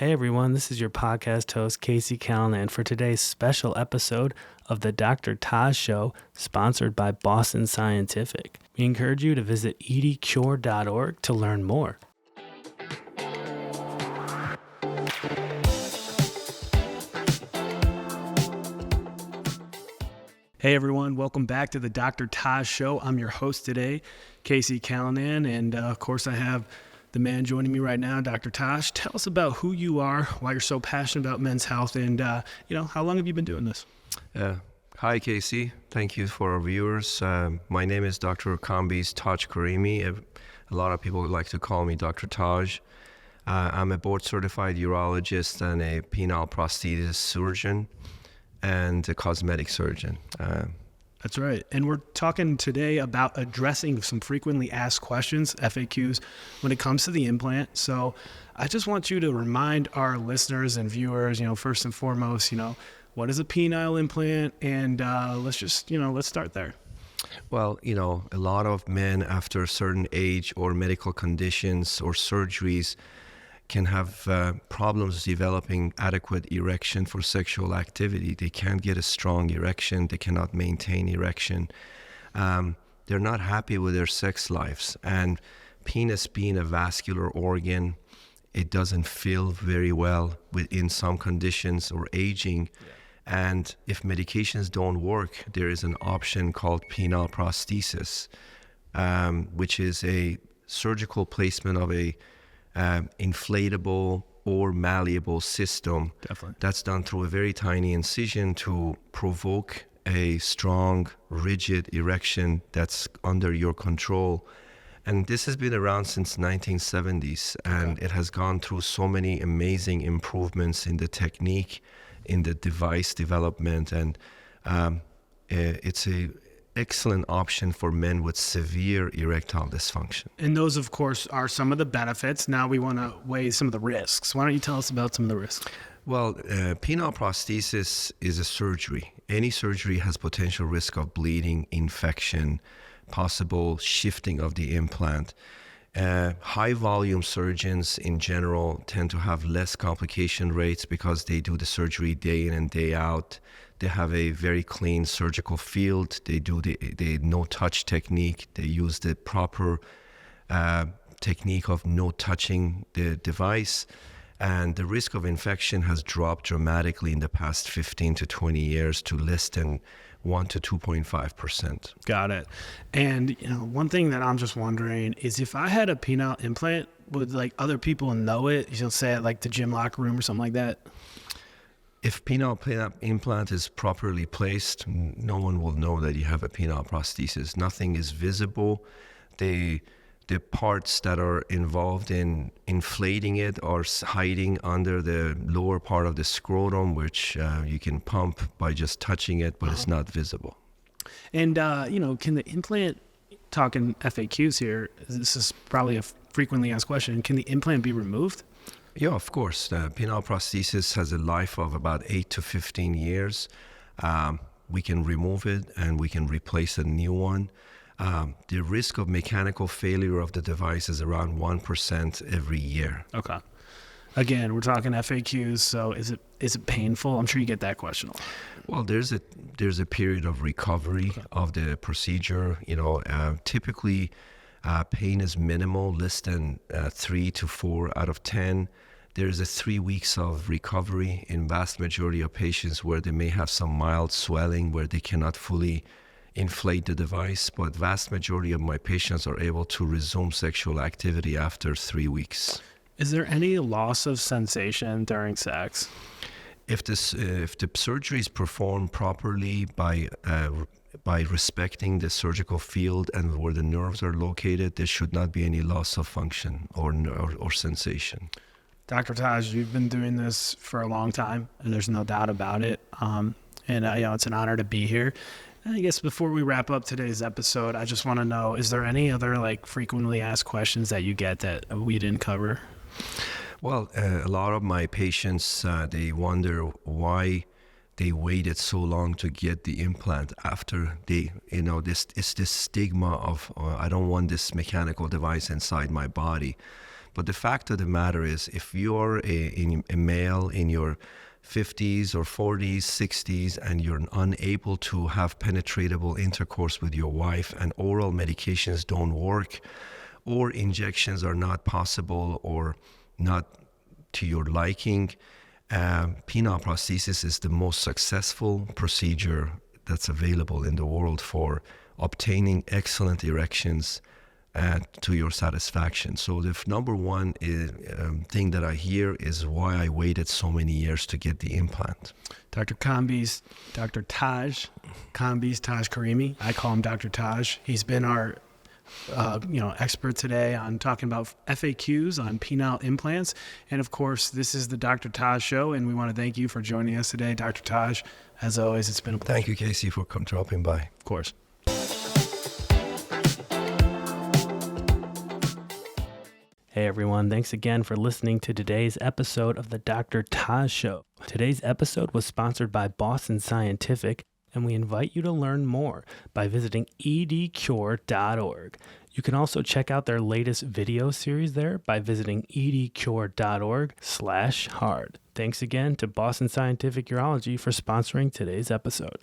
Hey everyone, this is your podcast host, Casey Callanan, for today's special episode of the Dr. Taj Show, sponsored by Boston Scientific. We encourage you to visit edcure.org to learn more. Hey everyone, welcome back to the Dr. Taj Show. I'm your host today, Casey Callanan, and of course I have the man joining me right now, Dr. Taj. Tell us about who you are, why you're so passionate about men's health, and how long have you been doing this? Hi, Casey. Thank you for our viewers. My name is Dr. Kambiz Taj Karimi. A lot of people like to call me Dr. Taj. I'm a board-certified urologist and a penile prosthesis surgeon and a cosmetic surgeon. That's right. And we're talking today about addressing some frequently asked questions, FAQs, when it comes to the implant. So I just want you to remind our listeners and viewers, first and foremost, what is a penile implant? And let's start there. Well, a lot of men after a certain age or medical conditions or surgeries can have problems developing adequate erection for sexual activity. They can't get a strong erection. They cannot maintain erection. They're not happy with their sex lives. And penis being a vascular organ, it doesn't feel very well within some conditions or aging. Yeah. And if medications don't work, there is an option called penile prosthesis, which is a surgical placement of a inflatable or malleable system. Definitely. That's done through a very tiny incision to provoke a strong, rigid erection that's under your control. And this has been around since 1970s, and it has gone through so many amazing improvements in the technique, in the device development, and it's a excellent option for men with severe erectile dysfunction. And those, of course, are some of the benefits. Now we want to weigh some of the risks. Why don't you tell us about some of the risks? Well, penile prosthesis is a surgery. Any surgery has potential risk of bleeding, infection, possible shifting of the implant. High volume surgeons in general tend to have less complication rates because they do the surgery day in and day out. They have a very clean surgical field. They do the no-touch technique. They use the proper technique of no touching the device. And the risk of infection has dropped dramatically in the past 15 to 20 years to less than 1 to 2.5%. Got it. And one thing that I'm just wondering is if I had a penile implant, would other people know it? You'll say it the gym locker room or something like that? If penile implant is properly placed, no one will know that you have a penile prosthesis. Nothing is visible. The parts that are involved in inflating it are hiding under the lower part of the scrotum, which you can pump by just touching it, but it's not visible. And, can the implant, talking FAQs here, this is probably a frequently asked question, can the implant be removed? Yeah, of course. Penile prosthesis has a life of about 8 to 15 years. We can remove it and we can replace a new one. The risk of mechanical failure of the device is around 1% every year. Okay. Again, we're talking FAQs, so is it painful? I'm sure you get that question a lot. Well, there's a period of recovery of the procedure. Typically, pain is minimal, less than 3 to 4 out of 10. There's a 3 weeks of recovery in vast majority of patients where they may have some mild swelling where they cannot fully inflate the device, but vast majority of my patients are able to resume sexual activity after 3 weeks. Is there any loss of sensation during sex? If the surgery is performed properly by respecting the surgical field and where the nerves are located, there should not be any loss of function or sensation. Dr. Taj, you've been doing this for a long time, and there's no doubt about it. It's an honor to be here. And I guess before we wrap up today's episode, I just want to know, is there any other frequently asked questions that you get that we didn't cover? Well, a lot of my patients, they wonder why they waited so long to get the implant after this stigma of, I don't want this mechanical device inside my body. But the fact of the matter is, if you're a male in your 50s or 40s, 60s, and you're unable to have penetratable intercourse with your wife, and oral medications don't work, or injections are not possible or not to your liking, penile prosthesis is the most successful procedure that's available in the world for obtaining excellent erections to your satisfaction. So the number one thing that I hear is why I waited so many years to get the implant. Dr. Taj Karimi. I call him Dr. Taj. He's been our expert today on talking about FAQs on penile implants. And of course, this is the Dr. Taj Show, and we want to thank you for joining us today, Dr. Taj. As always, it's been a pleasure. Thank you, Casey, for dropping by. Of course. Hey everyone, thanks again for listening to today's episode of the Dr. Taj Show. Today's episode was sponsored by Boston Scientific, and we invite you to learn more by visiting edcure.org. You can also check out their latest video series there by visiting edcure.org/hard. Thanks again to Boston Scientific Urology for sponsoring today's episode.